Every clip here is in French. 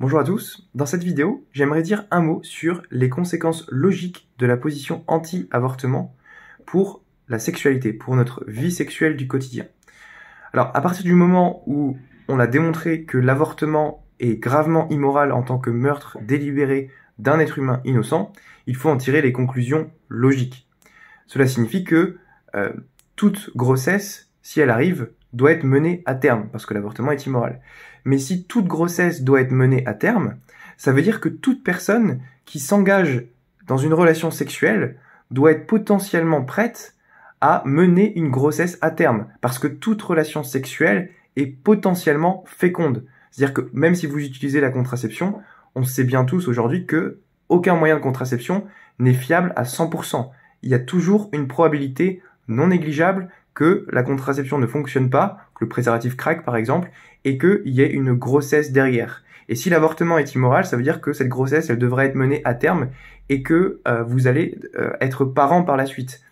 Bonjour à tous, dans cette vidéo, j'aimerais dire un mot sur les conséquences logiques de la position anti-avortement pour la sexualité, pour notre vie sexuelle du quotidien. Alors, à partir du moment où on a démontré que l'avortement est gravement immoral en tant que meurtre délibéré d'un être humain innocent, il faut en tirer les conclusions logiques. Cela signifie que toute grossesse, si elle arrive, doit être menée à terme, parce que l'avortement est immoral. Mais si toute grossesse doit être menée à terme, ça veut dire que toute personne qui s'engage dans une relation sexuelle doit être potentiellement prête à mener une grossesse à terme, parce que toute relation sexuelle est potentiellement féconde. C'est-à-dire que même si vous utilisez la contraception, on sait bien tous aujourd'hui que aucun moyen de contraception n'est fiable à 100%. Il y a toujours une probabilité non négligeable que la contraception ne fonctionne pas, que le préservatif craque par exemple, et qu'il y ait une grossesse derrière. Et si l'avortement est immoral, ça veut dire que cette grossesse, elle devrait être menée à terme et que vous allez être parent par la suite.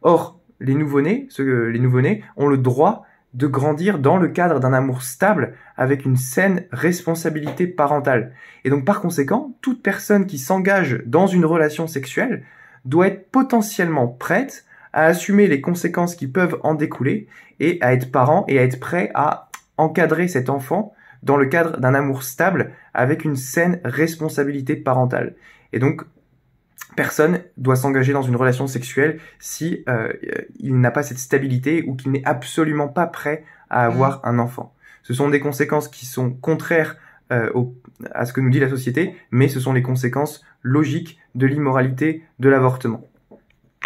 Or, les nouveau-nés ont le droit de grandir dans le cadre d'un amour stable avec une saine responsabilité parentale. Et donc par conséquent, toute personne qui s'engage dans une relation sexuelle doit être potentiellement prête à assumer les conséquences qui peuvent en découler et à être parent et à être prêt à encadrer cet enfant dans le cadre d'un amour stable avec une saine responsabilité parentale. Et donc, personne doit s'engager dans une relation sexuelle si il n'a pas cette stabilité ou qu'il n'est absolument pas prêt à avoir un enfant. Ce sont des conséquences qui sont contraires à ce que nous dit la société, mais ce sont les conséquences logiques de l'immoralité de l'avortement.